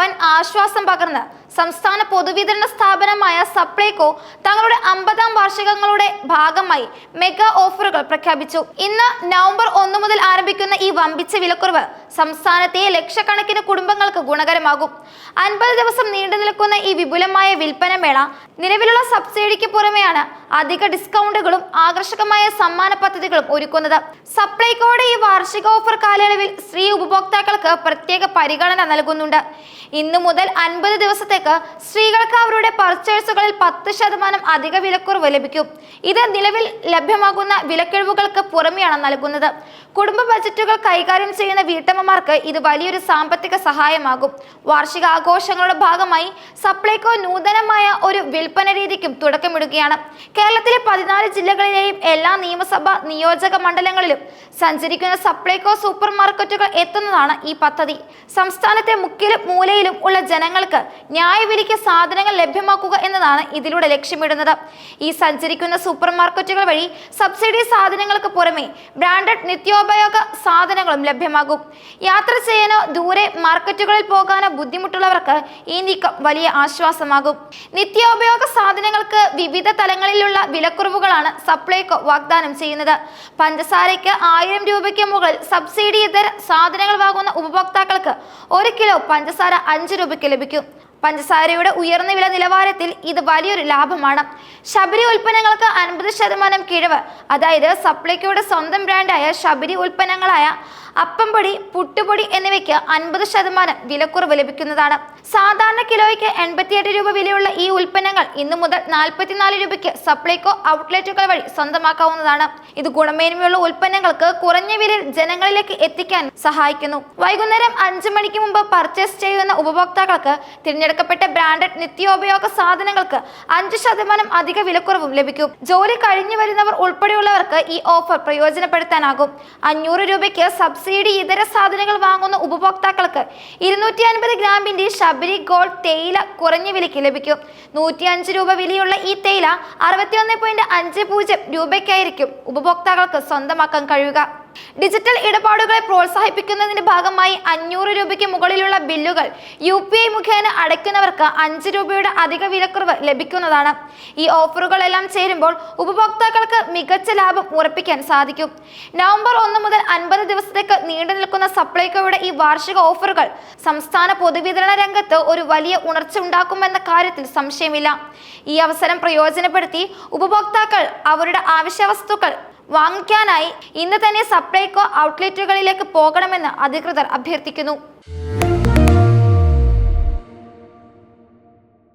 വൻ ആശ്വാസം പകർന്ന് സംസ്ഥാന പൊതുവിതരണ സ്ഥാപനമായ സപ്ലൈകോ തങ്ങളുടെ 50ാം വാർഷികങ്ങളുടെ ഭാഗമായി മെഗാ ഓഫറുകൾ പ്രഖ്യാപിച്ചു. ഇന്ന് നവംബർ 1 മുതൽ ആരംഭിക്കുന്ന ഈ വമ്പിച്ച വിലക്കുറവ് സംസ്ഥാനത്തെ ലക്ഷക്കണക്കിന് കുടുംബങ്ങൾക്ക് ഗുണകരമാകും. 50 ദിവസം നീണ്ടു നിൽക്കുന്ന ഈ വിപുലമായ വിൽപ്പന മേള നിലവിലുള്ള സബ്സിഡിക്ക് പുറമെയാണ് അധിക ഡിസ്കൗണ്ടുകളും ആകർഷകമായ സമ്മാന പദ്ധതികളും ഒരുക്കുന്നത്. സപ്ലൈകോയുടെ ഈ വാർഷിക ഓഫർ കാലയളവിൽ സ്ത്രീ ഉപഭോക്താക്കൾക്ക് പ്രത്യേക പരിഗണന നൽകുന്നുണ്ട്. ഇന്നു മുതൽ 50 ദിവസത്തേക്ക് സ്ത്രീകൾക്ക് അവരുടെ പർച്ചേസുകളിൽ 10% അധിക വിലക്കുറവ് ലഭിക്കും. ഇത് നിലവിൽ ലഭ്യമാകുന്ന വിലക്കിഴിവുകൾക്ക് പുറമെയാണ് നൽകുന്നത്. കുടുംബ ബജറ്റുകൾ കൈകാര്യം ചെയ്യുന്ന വീട്ടമ്മമാർക്ക് ഇത് വലിയൊരു സാമ്പത്തിക സഹായമാകും. വാർഷിക ആഘോഷങ്ങളുടെ ഭാഗമായി സപ്ലൈകോ നൂതനമായ ഒരു വിൽപ്പന രീതിക്കും തുടക്കമിടുകയാണ്. കേരളത്തിലെ 14 ജില്ലകളിലെയും എല്ലാ നിയമസഭാ നിയോജക മണ്ഡലങ്ങളിലും സഞ്ചരിക്കുന്ന സപ്ലൈകോ സൂപ്പർ മാർക്കറ്റുകൾ എത്തുന്നതാണ് ഈ പദ്ധതി. സംസ്ഥാനത്തെ മുക്കിലും മൂലയിലും ഉള്ള ജനങ്ങൾക്ക് ന്യായവിലയ്ക്ക് സാധനങ്ങൾ ലഭ്യമാക്കുക എന്നതാണ് ഇതിലൂടെ ലക്ഷ്യമിടുന്നത്. ഈ സഞ്ചരിക്കുന്ന സൂപ്പർ മാർക്കറ്റുകൾ വഴി സബ്സിഡി സാധനങ്ങൾക്ക് പുറമെ ബ്രാൻഡഡ് നിത്യോപയോഗ സാധനങ്ങളും ലഭ്യമാകും. യാത്ര ചെയ്യാനോ ദൂരെ മാർക്കറ്റുകളിൽ പോകാനോ ബുദ്ധിമുട്ടുള്ളവർക്ക് ഈ നീക്കം വലിയ ആശ്വാസമാകും. നിത്യോപയോഗ സാധനങ്ങൾക്ക് വിവിധ തലങ്ങളിലുള്ള വിലക്കുറവുകളാണ് സപ്ലൈകോ വാഗ്ദാനം ചെയ്യുന്നത്. പഞ്ചസാരയ്ക്ക് 1000 രൂപയ്ക്ക് മുകളിൽ സബ്സിഡി ഇതര സാധനങ്ങൾ വാങ്ങുന്ന ഉപഭോക്താക്കൾക്ക് 1 കിലോ പഞ്ചസാര 5 രൂപയ്ക്ക് ലഭിക്കും. പഞ്ചസാരയുടെ ഉയർന്ന വില നിലവാരത്തിൽ ഇത് വലിയൊരു ലാഭമാണ്. ശബരി ഉൽപ്പന്നങ്ങൾക്ക് 50% കിഴിവ്, അതായത് സപ്ലൈകോയുടെ സ്വന്തം ബ്രാൻഡായ ശബരി ഉൽപ്പന്നങ്ങളായ അപ്പംപൊടി, പുട്ടുപൊടി എന്നിവയ്ക്ക് 50% വിലക്കുറവ് ലഭിക്കുന്നതാണ്. സാധാരണ കിലോയ്ക്ക് 88 രൂപ വിലയുള്ള ഈ ഉൽപ്പന്നങ്ങൾ ഇന്നു മുതൽ 44 രൂപയ്ക്ക് സപ്ലൈകോ ഔട്ട്ലെറ്റുകൾ വഴി സ്വന്തമാക്കാവുന്നതാണ്. ഇത് ഗുണമേന്മയുള്ള ഉൽപ്പന്നങ്ങൾക്ക് കുറഞ്ഞ വിലയിൽ ജനങ്ങളിലേക്ക് എത്തിക്കാൻ സഹായിക്കുന്നു. വൈകുന്നേരം 5 മണിക്ക് മുമ്പ് പർച്ചേസ് ചെയ്യുന്ന ഉപഭോക്താക്കൾക്ക് തിരഞ്ഞെടുക്കപ്പെട്ട ബ്രാൻഡഡ് നിത്യോപയോഗ സാധനങ്ങൾക്ക് 5% അധിക വിലക്കുറവും ലഭിക്കും. ജോലി കഴിഞ്ഞു വരുന്നവർ ഉൾപ്പെടെയുള്ളവർക്ക് ഈ ഓഫർ പ്രയോജനപ്പെടുത്താനാകും. 500 രൂപയ്ക്ക് സബ്സിഡി ഇതര സാധനങ്ങൾ വാങ്ങുന്ന ഉപഭോക്താക്കൾക്ക് 250 ഗ്രാമിന്റെ ശബരി ഗോൾഡ് തേയില കുറഞ്ഞ വിലയ്ക്ക് ലഭിക്കും. 105 രൂപ വിലയുള്ള ഈ തേയില 61.50 രൂപയ്ക്കായിരിക്കും ഉപഭോക്താക്കൾക്ക് സ്വന്തമാക്കാൻ കഴിയുക. ഡിജിറ്റൽ ഇടപാടുകളെ പ്രോത്സാഹിപ്പിക്കുന്നതിന്റെ ഭാഗമായി 500 രൂപയ്ക്ക് മുകളിലുള്ള ബില്ലുകൾ UPI മുഖേന അടയ്ക്കുന്നവർക്ക് 5 രൂപയുടെ അധിക വിലക്കുറവ് ലഭിക്കുന്നതാണ്. ഈ ഓഫറുകളെല്ലാം ചേരുമ്പോൾ ഉപഭോക്താക്കൾക്ക് മികച്ച ലാഭം ഉറപ്പിക്കാൻ സാധിക്കും. നവംബർ 1 മുതൽ 50 ദിവസത്തേക്ക് നീണ്ടു നിൽക്കുന്ന സപ്ലൈകോയുടെ ഈ വാർഷിക ഓഫറുകൾ സംസ്ഥാന പൊതുവിതരണ രംഗത്ത് ഒരു വലിയ ഉണർച്ച ഉണ്ടാക്കുമെന്ന കാര്യത്തിൽ സംശയമില്ല. ഈ അവസരം പ്രയോജനപ്പെടുത്തി ഉപഭോക്താക്കൾ അവരുടെ ആവശ്യ വസ്തുക്കൾ വാങ്ങിക്കാനായി ഇന്ന് തന്നെ സപ്ലൈകോ ഔട്ട്ലെറ്റുകളിലേക്ക് പോകണമെന്ന് അധികൃതർ അഭ്യർത്ഥിക്കുന്നു.